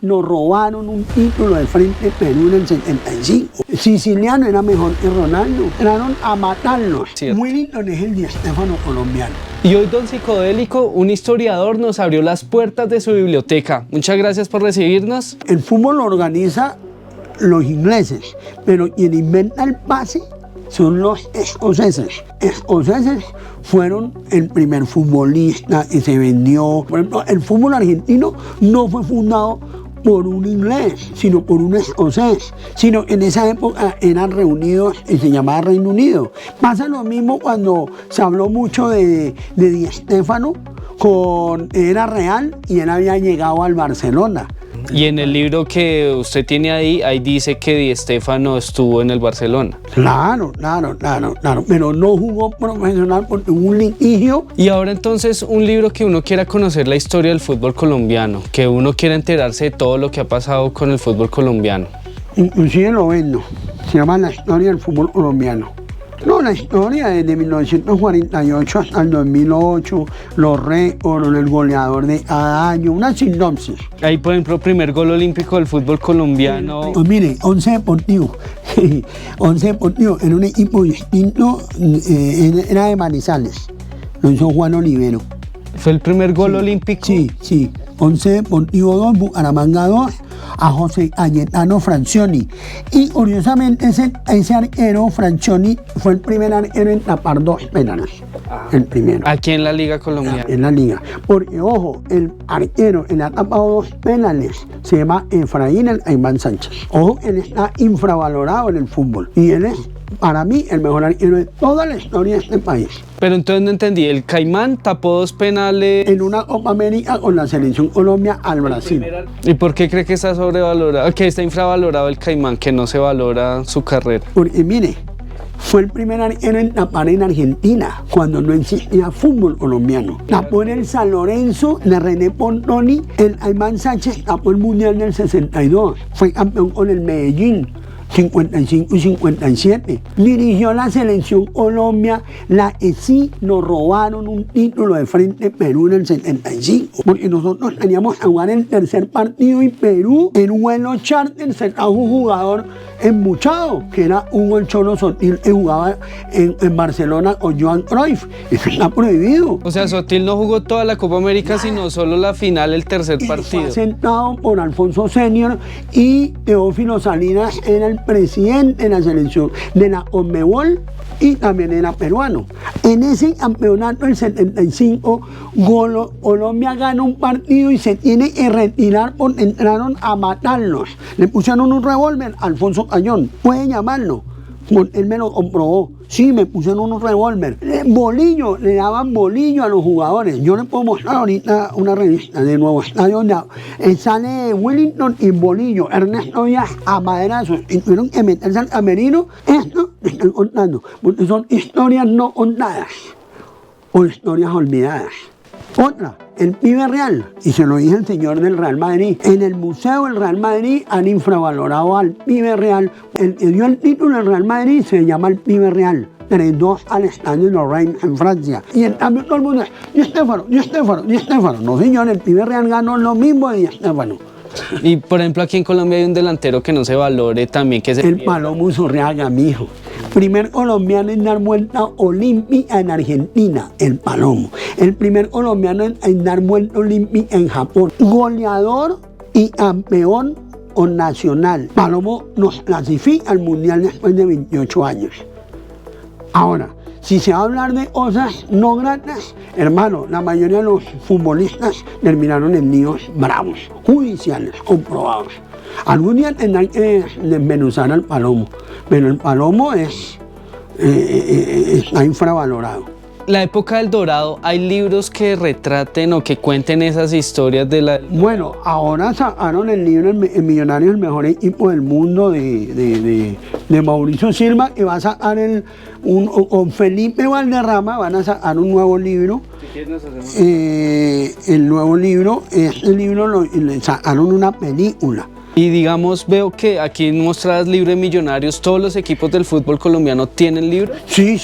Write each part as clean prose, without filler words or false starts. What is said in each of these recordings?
Nos robaron un título de Frente Perú en el 75. Siciliano era mejor que Ronaldo. Entraron a matarnos. Wellington es el Di Stéfano colombiano. Y hoy, don Psicodélico, un historiador, nos abrió las puertas de su biblioteca. Muchas gracias por recibirnos. El fútbol lo organiza los ingleses, pero quien inventa el pase son los escoceses. Escoceses fueron el primer futbolista que se vendió. Por ejemplo, el fútbol argentino no fue fundado por un inglés, sino por un escocés, sino en esa época eran reunidos y se llamaba Reino Unido. Pasa lo mismo cuando se habló mucho de Di Stéfano, era real y él había llegado al Barcelona. Y en el libro que usted tiene ahí dice que Di Stéfano estuvo en el Barcelona. Claro, pero no jugó profesional porque hubo un litigio. Y ahora entonces un libro que uno quiera conocer la historia del fútbol colombiano, que uno quiera enterarse de todo lo que ha pasado con el fútbol colombiano. Inclusive lo vendo, se llama La historia del fútbol colombiano. No, la historia desde 1948 hasta el 2008, los récords, el goleador de cada año, una sinopsis. Ahí, por ejemplo, primer gol olímpico del fútbol colombiano. Pues mire, 11 Deportivo. 11 Deportivo, en un equipo distinto, era de Manizales. Lo hizo Juan Olivero. ¿Fue el primer gol olímpico? Sí. 11 Deportivo 2, Bucaramanga 2, a José Cayetano Francioni. Y curiosamente ese arquero, Francioni, fue el primer arquero en tapar 2 penales. El primero. Aquí en la Liga Colombiana. En la Liga. Porque, ojo, el arquero en ha tapado 2 penales se llama Efraín el Caimán Sánchez. Ojo, él está infravalorado en el fútbol. Y él es, para mí, el mejor arquero de toda la historia de este país. Pero entonces no entendí, el Caimán tapó 2 penales en una Copa América con la selección Colombia al Brasil. ¿Y por qué cree que está sobrevalorado, que está infravalorado el Caimán, que no se valora su carrera? Porque mire, fue el primer arquero en tapar en Argentina, cuando no existía fútbol colombiano. Tapó en el San Lorenzo de René Pontoni, el Caimán Sánchez tapó el Mundial del 62, fue campeón con el Medellín. 55 y 57. Dirigió la selección Colombia, la que sí nos robaron un título de Frente Perú en el 75. Porque nosotros teníamos que jugar el tercer partido y Perú, en un vuelo charter, se trajo un jugador embuchado, que era Hugo el Cholo Sotil, que jugaba en Barcelona con Johan Cruyff. Eso está prohibido. O sea, Sotil no jugó toda la Copa América, sino solo la final, el tercer partido. Fue sentado por Alfonso Senior y Teófilo Salinas era el presidente de la selección de la Conmebol y también era peruano. En ese campeonato del 75, Colombia gana un partido y se tiene que retirar porque entraron a matarlos. Le pusieron un revólver, Alfonso Cañón, pueden llamarlo. Él me lo comprobó. Sí, me pusieron un revólver. Bolillo, le daban bolillo a los jugadores. Yo les puedo mostrar ahorita una revista de Nuevo Estadio. Sale Wellington y Bolillo, Ernesto Díaz a maderazos. Y tuvieron que meterse al camerino. Esto me están contando, porque son historias no contadas o historias olvidadas. Otra, el pibe real, y se lo dije al señor del Real Madrid, en el Museo del Real Madrid han infravalorado al pibe real. El que dio el título del Real Madrid se llama el pibe real. 3-2 al Estadio de Lorraine en Francia. Y en cambio todo el mundo es Di Stéfano. No señor, el pibe real ganó lo mismo de Di Stéfano. Y por ejemplo aquí en Colombia hay un delantero que no se valore también, que es el Palomo Uzurriaga, mijo. Primer colombiano en dar vuelta olímpica en Argentina, el Palomo. El primer colombiano en dar vuelta olímpica en Japón. Goleador y campeón nacional. Palomo nos clasifica al Mundial después de 28 años. Ahora, si se va a hablar de cosas no gratas, hermano, la mayoría de los futbolistas terminaron en líos bravos, judiciales, comprobados. Algún día tendrán que desmenuzar al Palomo, pero el Palomo está infravalorado. La época del Dorado, ¿hay libros que retraten o que cuenten esas historias de la...? Bueno, ahora sacaron el libro El Millonario, el mejor equipo del mundo de Mauricio Silva, que va a sacar con Felipe Valderrama, van a sacar un nuevo libro. El nuevo libro, este libro le sacaron una película. Y digamos, veo que aquí en Mostradas Libre Millonarios, todos los equipos del fútbol colombiano tienen libro. Sí.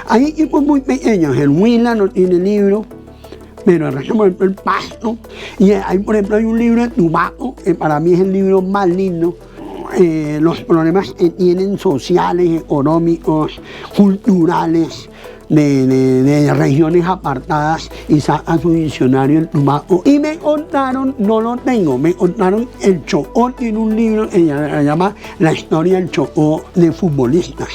Hay equipos muy pequeños, el Huila no tiene libro, pero el resto, por ejemplo, el Pasto. Y hay, por ejemplo, hay un libro de Tumaco, que para mí es el libro más lindo. Los problemas que tienen sociales, económicos, culturales, de regiones apartadas, y saca su diccionario el Tumaco. Y me contaron, no lo tengo, me contaron el Chocó tiene un libro que se llama La historia del Chocó de futbolistas.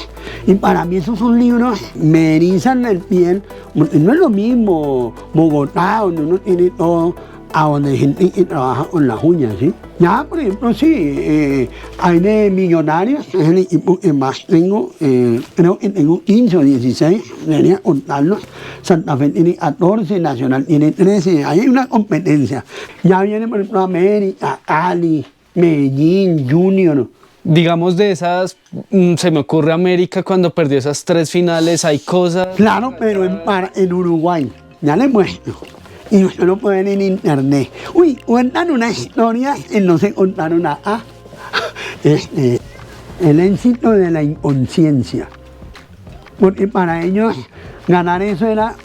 Y para mí esos son libros, me erizan la piel, porque no es lo mismo Bogotá, donde uno tiene todo, a donde hay gente que trabaja con las uñas, ¿sí? Ya, por ejemplo, sí, hay de Millonarios, es el equipo que más tengo, creo que tengo 15 o 16, debería contarlos. Santa Fe tiene 14, Nacional tiene 13, ahí hay una competencia. Ya viene, por ejemplo, América, Cali, Medellín, Junior. Digamos de esas, se me ocurre América cuando perdió esas 3 finales, hay cosas... Claro, pero en Uruguay, ya les muestro. Y usted lo puede ver en internet. Uy, cuentan una historia y no se contaron nada. El éxito de la inconsciencia. Porque para ellos ganar eso era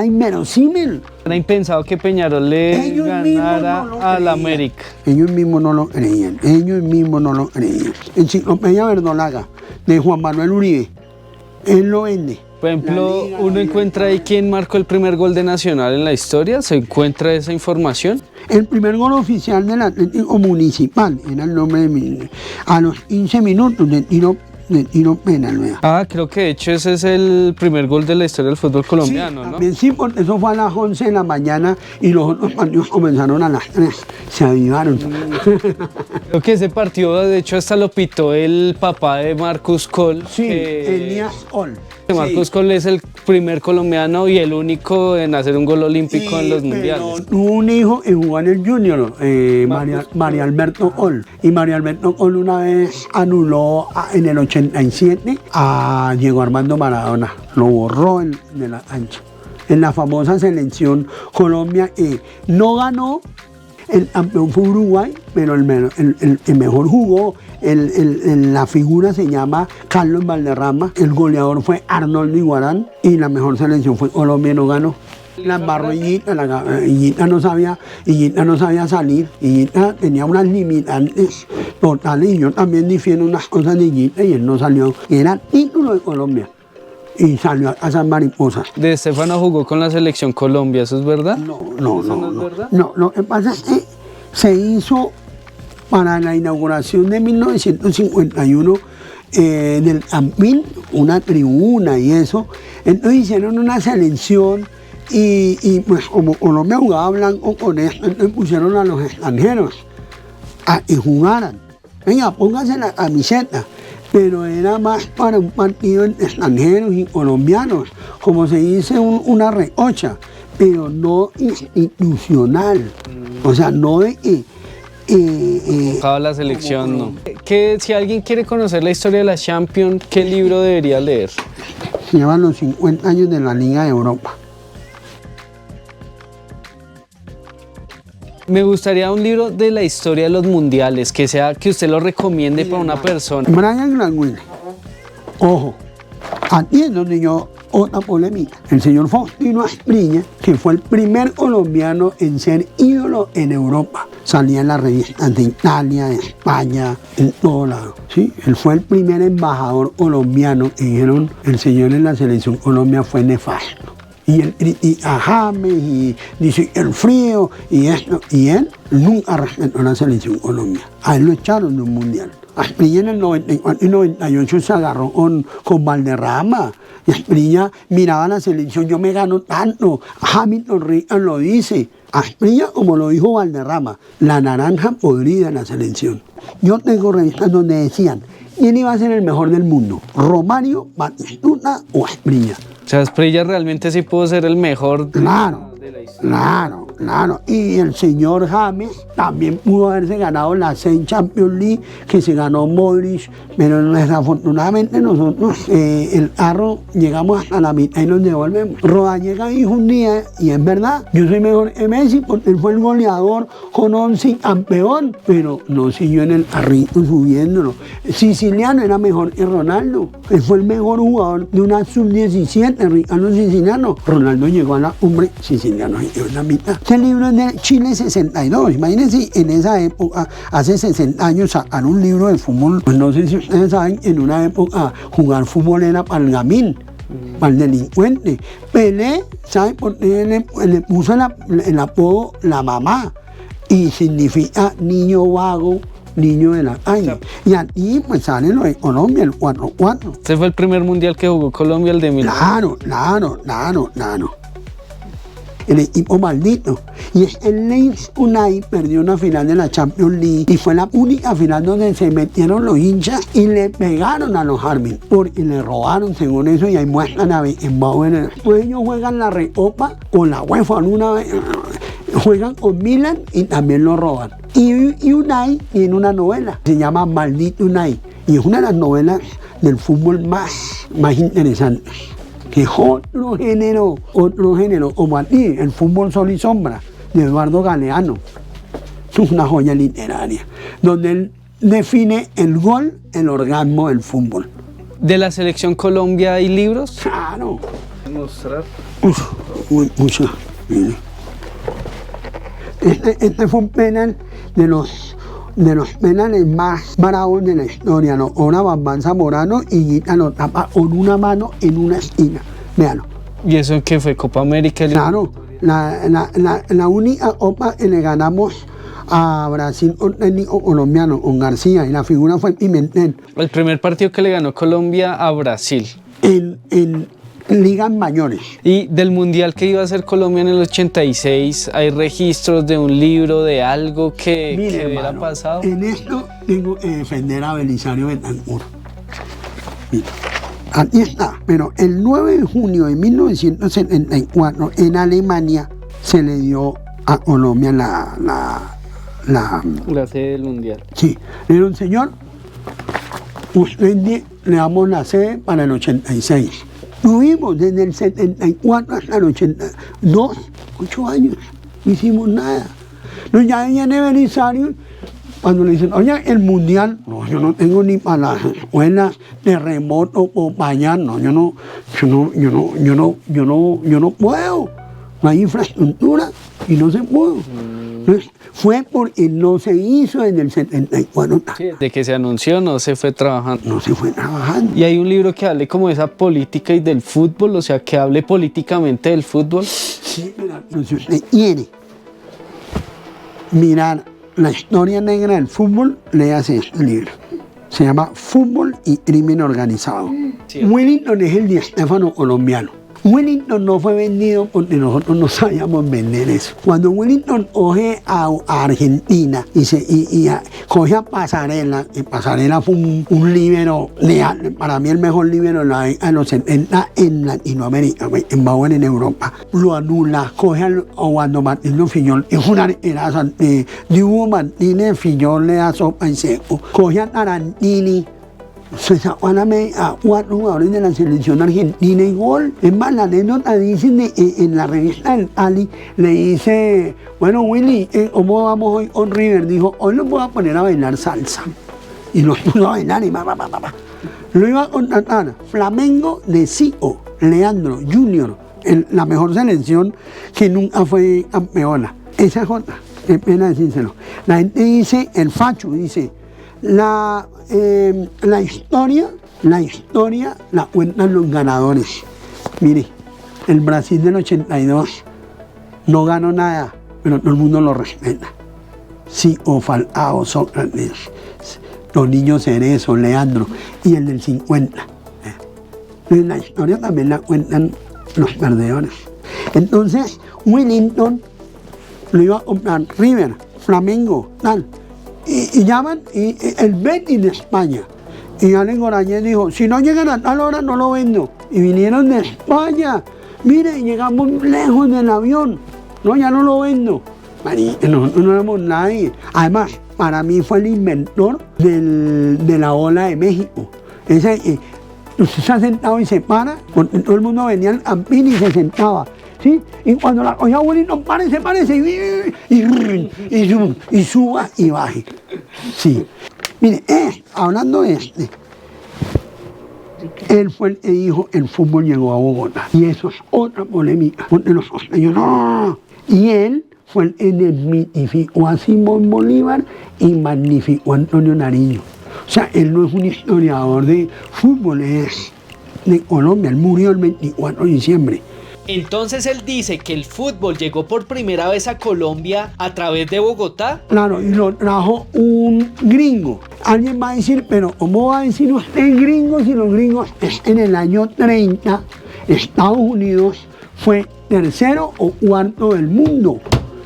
inverosímil. Era impensado que Peñarol le ganara al América. Ellos mismos no lo creían. Enciclopedia Verdolaga, de Juan Manuel Uribe, él lo vende. Por ejemplo, uno encuentra ahí quién marcó el primer gol de Nacional en la historia, ¿se encuentra esa información? El primer gol oficial del Atlético Municipal, era el nombre de a los 15 minutos de tiro penal, ¿verdad? Ah, creo que de hecho ese es el primer gol de la historia del fútbol colombiano, sí, ¿no? También sí, porque eso fue a las 11 de la mañana y los otros partidos comenzaron a las 3, se avivaron. Creo que ese partido, de hecho, hasta lo pitó el papá de Marcus Cole. Sí, Elías Ol. Marcus Cole es el primer colombiano y el único en hacer un gol olímpico en los mundiales. Tuvo un hijo que jugó en el Junior, María Alberto Ol. Y María Alberto Ol una vez anuló en el 87 a Diego Armando Maradona. Lo borró de la cancha. En la famosa selección Colombia no ganó. El campeón fue Uruguay, pero el mejor jugó, la figura se llama Carlos Valderrama, el goleador fue Arnoldo Iguarán y la mejor selección fue Colombia, no ganó. La embarró Higuita no sabía salir, Higuita tenía unas limitantes totales y yo también difiero unas cosas de Higuita y él no salió, era título de Colombia. Y salió a San Mariposa. De Estefano jugó con la selección Colombia, ¿eso es verdad? No, ¿Es verdad? no, lo que pasa es que se hizo para la inauguración de 1951 del Campín, una tribuna y eso. Entonces hicieron una selección y pues como Colombia jugaba blanco con esto, entonces pusieron a los extranjeros a que jugaran. Venga, póngase la camiseta. Pero era más para un partido entre extranjeros y colombianos, como se dice una recocha, pero no institucional, o sea, no de que... la selección, no. Que si alguien quiere conocer la historia de la Champions, ¿qué libro debería leer? Se llama Los 50 años de la Liga de Europa. Me gustaría un libro de la historia de los mundiales, que usted lo recomiende para una persona. Brian Granwell. Ojo, aquí es donde yo otra polémica. El señor Faustino Asprilla, que fue el primer colombiano en ser ídolo en Europa. Salía en las revistas de Italia, de España, en todo lado. ¿Sí? Él fue el primer embajador colombiano que dijeron el señor en la selección Colombia fue nefasto. Y él critica a James y dice el frío y esto. Y él nunca respetó la selección Colombia. A él lo echaron de un mundial. Asprilla en el 94 y 98 se agarró con Valderrama. Y Asprilla miraba la selección, yo me gano tanto. Hamilton Reagan lo dice. Asprilla, como lo dijo Valderrama, la naranja podrida en la selección. Yo tengo revistas donde decían, ¿quién iba a ser el mejor del mundo? ¿Romario, Batistuta o Asprilla? O sea, Asprilla realmente sí pudo ser el mejor Claro, de la historia. Claro. claro. Y el señor James también pudo haberse ganado la 6 Champions League que se ganó Modric, pero desafortunadamente nosotros, el carro, llegamos hasta la mitad y nos devolvemos. Rodallega dijo un día, y es verdad, yo soy mejor que Messi porque él fue el goleador con 11 campeón, pero no siguió en el carrito subiéndolo. Siciliano era mejor que Ronaldo, él fue el mejor jugador de una sub-17, Ricardo Siciliano. Ronaldo llegó a la cumbre, Siciliano llegó en la mitad. Este libro es de Chile 62, imagínense en esa época, hace 60 años, sacar un libro de fútbol. Pues no sé si ustedes saben, en una época jugar fútbol era para el gamín, para el delincuente. Pelé, ¿saben por qué le puso el apodo La Mamá? Y significa niño vago, niño de la calle. Y aquí pues sale lo de Colombia, el 4-4. Este fue el primer mundial que jugó Colombia, el de 1000. Claro. El equipo maldito. Y el Leeds United perdió una final de la Champions League y fue la única final donde se metieron los hinchas y le pegaron a los árbitros porque le robaron, según eso, y ahí muestran a Beckenbauer. Pues ellos juegan la Recopa con la UEFA una vez, juegan con Milan y también lo roban. Y Unai tiene una novela, se llama Maldito Unai, y es una de las novelas del fútbol más interesantes. Que es otro género, como aquí, el fútbol sol y sombra, de Eduardo Galeano. Es una joya literaria, donde él define el gol, el orgasmo del fútbol. ¿De la selección Colombia hay libros? Claro. Mostrar. Mucho. Mire. Este fue un penal de los penales más bravos de la historia, ¿no? Ahora Bambán Zamorano y Guita lo tapa con una mano en una esquina. Véanlo. ¿Y eso qué fue? ¿Copa América? Claro, la única copa que le ganamos a Brasil con técnico colombiano, con García, y la figura fue Pimentel. El primer partido que le ganó Colombia a Brasil. En ligas mayores. Y del mundial que iba a hacer Colombia en el 86, ¿hay registros de un libro, de algo que hubiera pasado? En esto tengo que defender a Belisario Betancur. Mira, aquí está, pero el 9 de junio de 1974 en Alemania se le dio a Colombia la sede del mundial. Sí, era un señor, usted le damos la sede para el 86. Tuvimos desde el 74 hasta el 82, 8 años, no hicimos nada. Entonces ya viene Belisario, cuando le dicen, oye, el mundial, no, yo no tengo ni para las escuelas de remoto o para allá, no, yo no puedo, no hay infraestructura y no se pudo. Entonces, fue porque no se hizo desde el 74. Sí, de que se anunció no se fue trabajando. No se fue trabajando. Y hay un libro que hable como de esa política y del fútbol, o sea, que hable políticamente del fútbol. Sí, mira, si usted quiere mirar la historia negra del fútbol, léase este libro. Se llama Fútbol y Crimen Organizado. Sí. Wellington es el Di Stéfano colombiano. Wellington no fue vendido porque nosotros no sabíamos vender eso. Cuando Wellington coge a Argentina y coge a Pasarela, y Pasarela fue un líbero, para mí el mejor líbero de los 70 en Latinoamérica, en Bauer en Europa, lo anula, coge a Wando Martínez Fillol, es una arqueraza, Diego Martínez Fillol le da sopa en seco, coge a Tarantini, se sacó a 4 jugadores de la selección argentina y gol. Es más, la anécdota dice en la revista del Cali, le dice, bueno, Willy, ¿cómo vamos hoy con River? Dijo, hoy los voy a poner a bailar salsa. Y los puso a bailar y Lo iba a contratar Flamengo de Zico, Leandro Junior, la mejor selección que nunca fue campeona. Esa es otra, qué pena decírselo. La gente dice, el Facho dice, la historia la cuentan los ganadores. Mire, el Brasil del 82 no ganó nada, pero todo el mundo lo respeta. Sí, o Falcao, Sócrates, los niños Cerezo, Leandro, y el del 50. En la historia también la cuentan los perdedores. Entonces, Wellington lo iba a comprar River, Flamengo, tal. Y llaman el Betis de España. Y Alex Gorañez dijo, si no llegan a tal hora no lo vendo. Y vinieron de España. Mire, llegamos lejos del avión. no, ya no lo vendo. Marica, nosotros no éramos nadie. Además, para mí fue el inventor de la ola de México. Usted se ha sentado y se para, porque todo el mundo venía al campín y se sentaba. ¿Sí? Y cuando la cogía bonito, párese, y suba y baje. Sí. Mire, hablando de él fue el que dijo, el fútbol llegó a Bogotá. Y eso es otra polémica, porque los costeños no. Y él fue el que desmitificó a Simón Bolívar y magnificó a Antonio Nariño. O sea, él no es un historiador de fútbol, es de Colombia. Él murió el 24 de diciembre. Entonces él dice que el fútbol llegó por primera vez a Colombia a través de Bogotá. Claro, y lo trajo un gringo. Alguien va a decir, pero ¿cómo va a decir usted gringo si los gringos en el año 30 Estados Unidos fue tercero o cuarto del mundo?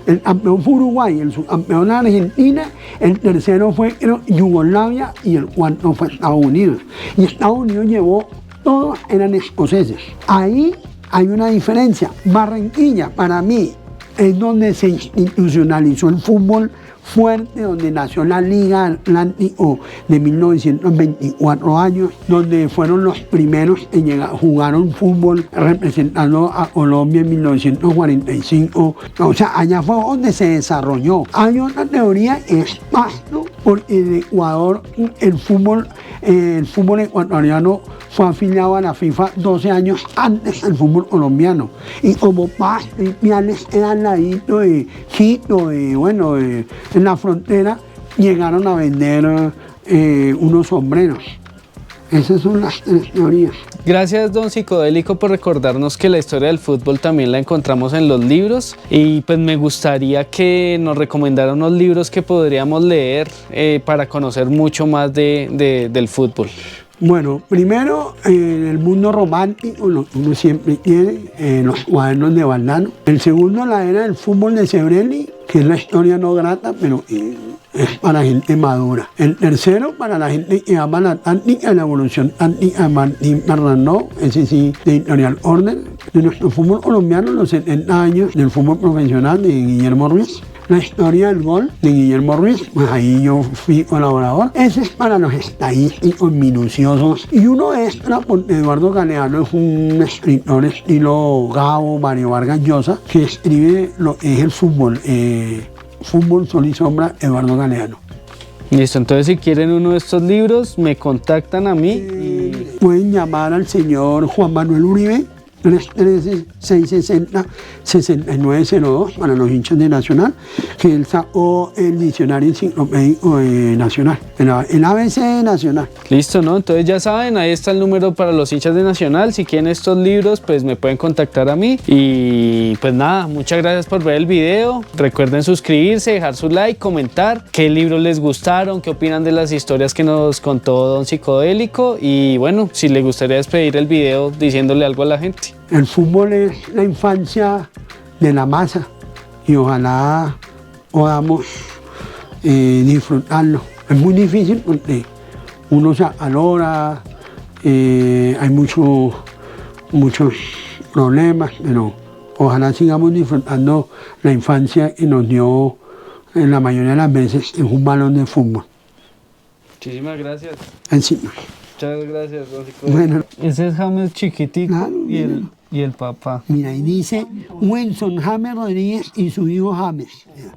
El campeón fue Uruguay, el subcampeón Argentina, el tercero fue Yugoslavia y el cuarto fue Estados Unidos. Y Estados Unidos llevó, todos eran escoceses. Ahí hay una diferencia. Barranquilla, para mí, es donde se institucionalizó el fútbol fuerte, donde nació la Liga Atlántico de 1924 años, donde fueron los primeros en jugaron fútbol representando a Colombia en 1945. O sea, allá fue donde se desarrolló. Hay otra teoría, es Pasto, porque en Ecuador el fútbol ecuatoriano fue afiliado a la FIFA 12 años antes del fútbol colombiano. Y como Pasto y Piales eran ladito de Quito, en la frontera, llegaron a vender unos sombreros. Esas son las teorías. Gracias, don Psicodélico, por recordarnos que la historia del fútbol también la encontramos en los libros, y pues me gustaría que nos recomendara unos libros que podríamos leer para conocer mucho más del fútbol. Bueno, primero, en el mundo romántico, lo que uno siempre quiere, los cuadernos de Valdano. El segundo, la era del fútbol de Sebrelli, que es la historia no grata, pero es para gente madura. El tercero, para la gente que ama la táctica, la evolución táctica de Martín Carrandó, ese sí, de Editorial Orden. De nuestro fútbol colombiano, los 70 años del fútbol profesional, de Guillermo Ruiz. La historia del gol de Guillermo Ruiz, pues ahí yo fui colaborador. Ese es para los estadísticos minuciosos. Y uno extra, porque Eduardo Galeano es un escritor estilo Gabo, Mario Vargas Llosa, que escribe lo que es el fútbol. Fútbol, Sol y Sombra, Eduardo Galeano. Listo, entonces si quieren uno de estos libros, me contactan a mí. Pueden llamar al señor Juan Manuel Uribe, 313-660-6902, para los hinchas de Nacional, que él sacó el diccionario enciclopédico Nacional, el ABC Nacional. Listo, ¿no? Entonces ya saben, ahí está el número para los hinchas de Nacional. Si quieren estos libros, pues me pueden contactar a mí. Y pues nada, muchas gracias por ver el video. Recuerden suscribirse, dejar su like, comentar qué libros les gustaron, qué opinan de las historias que nos contó don Psicodélico. Y bueno, si les gustaría despedir el video diciéndole algo a la gente. El fútbol es la infancia de la masa y ojalá podamos disfrutarlo. Es muy difícil porque uno se acalora, hay muchos problemas, pero ojalá sigamos disfrutando la infancia que nos dio en la mayoría de las veces en un balón de fútbol. Muchísimas gracias. Encima. Muchas gracias, don Psicodélico. Bueno. Ese es James chiquitico, Claro, y el papá. Mira, y dice Wenson James Rodríguez y su hijo James. Mira.